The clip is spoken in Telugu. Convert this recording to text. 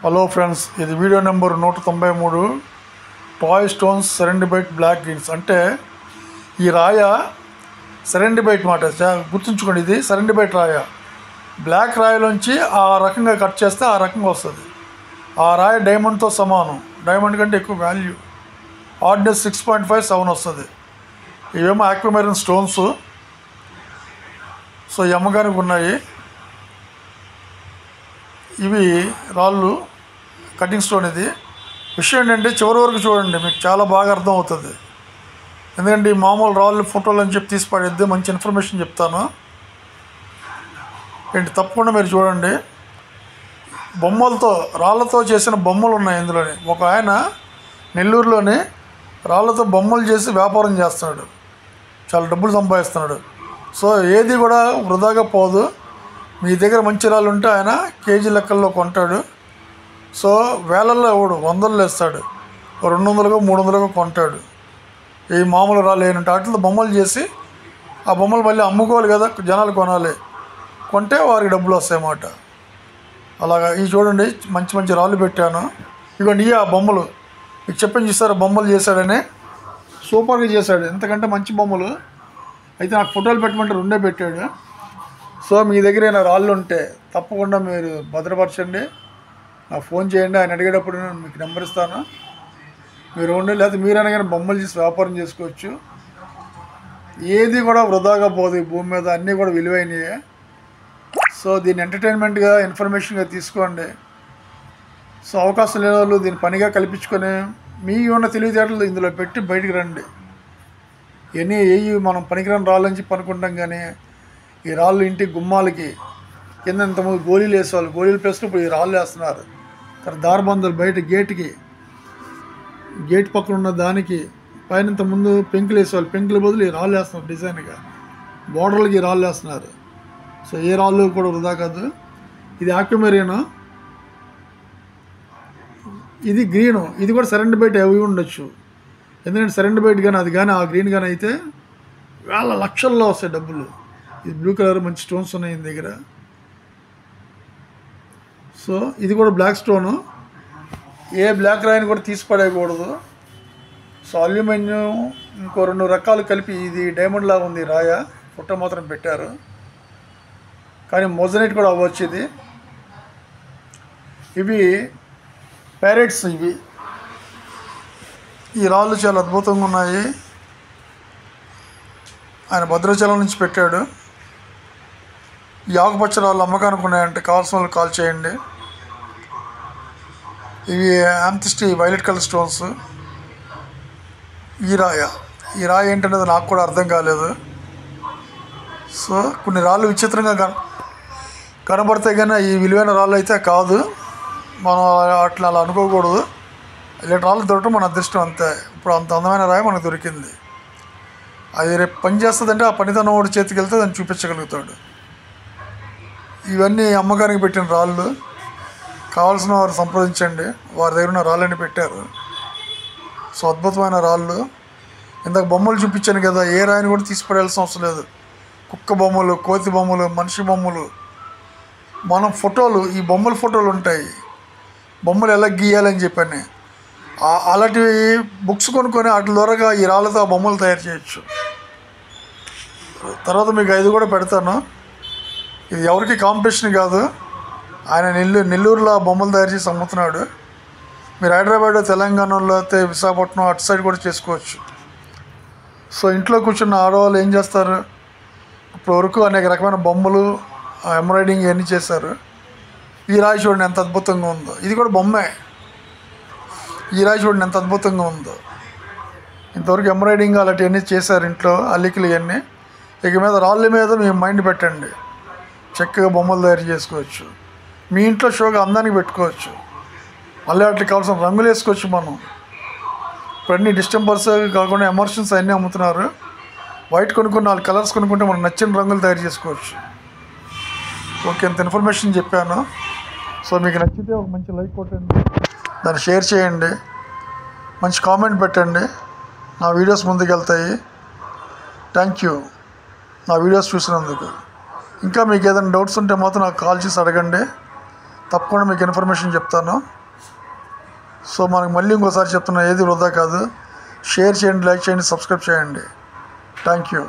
హలో ఫ్రెండ్స్, ఇది video number 193 toy stones serendibite black greens. అంటే ఈ రాయ సెరెండిబైట్ మాట, గుర్తుంచుకోండి. ఇది సెరెండిబైట్ రాయ. బ్లాక్ రాయలోంచి ఆ రకంగా కట్ చేస్తే ఆ రకంగా వస్తుంది. ఆ రాయ డైమండ్తో సమానం, డైమండ్ కంటే ఎక్కువ వాల్యూ. హార్డ్నెస్ 6.57 వస్తుంది. ఇవేమో ఆక్వామెరిన్ స్టోన్స్. సో ఈ అమ్మకానికి ఉన్నాయి. ఇవి రాళ్ళు, కటింగ్ స్టోన్. ఇది విషయం ఏంటంటే చివరి వరకు చూడండి, మీకు చాలా బాగా అర్థం అవుతుంది. ఎందుకంటే ఈ మామూలు రాళ్ళు ఫోటోలు అని చెప్పి తీసి పడేద్ది, మంచి ఇన్ఫర్మేషన్ చెప్తాను ఏంటి, తప్పకుండా మీరు చూడండి. బొమ్మలతో, రాళ్ళతో చేసిన బొమ్మలు ఉన్నాయి ఇందులోని. ఒక ఆయన నెల్లూరులోని రాళ్ళతో బొమ్మలు చేసి వ్యాపారం చేస్తున్నాడు, చాలా డబ్బులు సంపాదిస్తున్నాడు. సో ఏది కూడా వృధాగా పోదు. మీ దగ్గర మంచి రాళ్ళు ఉంటే ఆయన కేజీ లెక్కల్లో కొంటాడు. సో వేలల్లో ఇవ్వడు, వందల్లో ఇస్తాడు. 200కో 300కో కొంటాడు. ఈ మామూలు రాళ్ళు ఏంటంటే వాటితో బొమ్మలు చేసి ఆ బొమ్మలు మళ్ళీ అమ్ముకోవాలి కదా, జనాలు కొనాలి. కొంటే వారికి డబ్బులు వస్తాయన్నమాట. అలాగా ఇవి చూడండి, మంచి మంచి రాళ్ళు పెట్టాను. ఇదిగోండి ఆ బొమ్మలు. మీకు చెప్పని చూస్తారా, బొమ్మలు చేశాడని సూపర్గా చేశాడు. ఎంతకంటే మంచి బొమ్మలు. అయితే నాకు ఫోటోలు పెట్టమంటే 2 పెట్టాడు. సో మీ దగ్గర ఏమైనా రాళ్ళు ఉంటే తప్పకుండా మీరు భద్రపరచండి, నాకు ఫోన్ చేయండి. ఆయన అడిగేటప్పుడు నేను మీకు నెంబర్ ఇస్తాను, మీరు ఉండి. లేకపోతే మీరైనా కానీ బొమ్మలు చేసి వ్యాపారం చేసుకోవచ్చు. ఏది కూడా వృధాగా పోదు ఈ భూమి మీద, అన్నీ కూడా విలువైనవి. సో దీన్ని ఎంటర్టైన్మెంట్గా, ఇన్ఫర్మేషన్గా తీసుకోండి. సో అవకాశం లేని వాళ్ళు దీన్ని పనిగా కల్పించుకొని మీ ఉన్న తెలివితేటలు ఇందులో పెట్టి బయటికి రండి. ఏవి మనం పనికిరాని రాళ్ళు అని చెప్పి అనుకుంటాం, కానీ ఈ రాళ్ళు ఇంటి గుమ్మాలకి కింద ఇంతకుముందు గోళీలు వేసేవాళ్ళు, గోళీలు ప్లేస్లో ఇప్పుడు ఈ రాళ్ళు వేస్తున్నారు. తర్వాత దారబందులు బయట గేట్ పక్కన ఉన్న దానికి పైన ఇంతకుముందు పెంకులు వేసేవాళ్ళు, పెంకుల బదులు ఈ రాళ్ళు వేస్తున్నారు. డిజైన్గా బోర్డర్లకి ఈ రాళ్ళు వేస్తున్నారు. సో ఏ రాళ్ళు కూడా వృధా కాదు. ఇది ఆక్వామెరిన్, ఇది గ్రీను. ఇది కూడా సెరెండిబైట్ అవి ఉండొచ్చు. ఎందుకంటే సెరెండిబైట్ కానీ అది కానీ ఆ గ్రీన్ కానీ అయితే వేల లక్షల్లో వస్తాయి డబ్బులు. ఇది బ్లూ కలర్, మంచి స్టోన్స్ ఉన్నాయి ఈయన దగ్గర. సో ఇది కూడా బ్లాక్ స్టోను. ఏ బ్లాక్ రాయిని కూడా తీసి పడేయకూడదు. సో అల్యూమినియం ఇంకో 2 రకాలు కలిపి ఇది డైమండ్ లాగా ఉంది రాయ. ఫోటో మాత్రం పెట్టారు, కానీ మొజనైట్ కూడా అవ్వచ్చు ఇది. ఇవి ప్యారెట్స్. ఈ రాళ్ళు చాలా అద్భుతంగా ఉన్నాయి. ఆయన భద్రాచలం నుంచి పెట్టాడు. ఈ ఆకుపచ్చ రాళ్ళు అమ్మకానికి ఉన్నాయంటే కావాల్సిన వాళ్ళు కాల్ చేయండి. ఇవి యాంథిస్ట్ వైలెట్ కలర్ స్టోన్స్. ఈ రాయ ఏంటనేది నాకు కూడా అర్థం కాలేదు. సో కొన్ని రాళ్ళు విచిత్రంగా కనబడతాయి, కానీ ఈ విలువైన రాళ్ళు అయితే కాదు. మనం అలా అనుకోకూడదు. ఇలాంటి రాళ్ళు దొరకడం మన అదృష్టం అంతే. ఇప్పుడు అంత అందమైన రాయి మనకు దొరికింది. అది రేపు పని చేస్తుందంటే ఆ పనితనం వాడి చేతికి వెళ్తే దాన్ని చూపించగలుగుతాడు. ఇవన్నీ అమ్మకానికి పెట్టిన రాళ్ళు. కావాల్సిన వారు సంప్రదించండి, వారి దగ్గర ఉన్న రాళ్ళని పెట్టారు. సో అద్భుతమైన రాళ్ళు. ఇందాక బొమ్మలు చూపించాను కదా, ఏ రాయిని కూడా తీసిపడాల్సిన అవసరం లేదు. కుక్క బొమ్మలు, కోతి బొమ్మలు, మనిషి బొమ్మలు, మనం ఫోటోలు, ఈ బొమ్మల ఫోటోలు ఉంటాయి. బొమ్మలు ఎలా గీయాలని చెప్పని అలాంటి బుక్స్ కొనుక్కొని వాటి ద్వారా ఈ రాళ్ళతో ఆ బొమ్మలు తయారు చేయొచ్చు. తర్వాత మీకు 5 కూడా పెడతాను. ఇది ఎవరికి కాంపిటీషన్ కాదు. ఆయన నెల్లూరులో బొమ్మలు తయారు చేసి అమ్ముతున్నాడు. మీరు హైదరాబాద్, తెలంగాణలో అయితే విశాఖపట్నం అటు సైడ్ కూడా చేసుకోవచ్చు. సో ఇంట్లో కూర్చున్న ఆడవాళ్ళు ఏం చేస్తారు, ఇప్పుడు వరకు అనేక రకమైన బొమ్మలు, ఎంబ్రాయిడింగ్ ఇవన్నీ చేశారు. ఈ రాయి చూడండి ఎంత అద్భుతంగా ఉందో. ఇది కూడా బొమ్మే. ఈ రాయి చూడండి ఎంత అద్భుతంగా ఉందో. ఇంతవరకు ఎంబ్రాయిడింగ్ అలాంటివన్నీ చేశారు ఇంట్లో, అల్లికలు ఇవన్నీ. ఇక మీద రాళ్ళ మీద మీ మైండ్ పెట్టండి, చక్కగా బొమ్మలు తయారు చేసుకోవచ్చు. మీ ఇంట్లో షోగా అందానికి పెట్టుకోవచ్చు. మళ్ళీ వాటికి కావాల్సిన రంగులు వేసుకోవచ్చు. మనం ఇప్పుడు అన్ని డిస్టెంపర్స్ కాకుండా ఎమర్షన్స్ అన్నీ అమ్ముతున్నారు. వైట్ కొనుక్కుని 4 కలర్స్ కొనుక్కుంటే మనం నచ్చిన రంగులు తయారు చేసుకోవచ్చు. ఓకే, అంత ఇన్ఫర్మేషన్ చెప్పాను. సో మీకు నచ్చితే ఒక మంచి లైక్ కొట్టండి, దాన్ని షేర్ చేయండి, మంచి కామెంట్ పెట్టండి. నా వీడియోస్ ముందుకు వెళ్తాయి. థ్యాంక్ యూ నా వీడియోస్ చూసినందుకు. ఇంకా మీకు ఏదైనా డౌట్స్ ఉంటే మాత్రం నాకు కాల్ చేసి అడగండి. తప్పకుండా మీకు ఇన్ఫర్మేషన్ చెప్తాను. సో మనకు మళ్ళీ ఇంకోసారి చెప్తున్నా, ఏది వృధా కాదు. షేర్ చేయండి, లైక్ చేయండి, సబ్స్క్రైబ్ చేయండి. Thank you.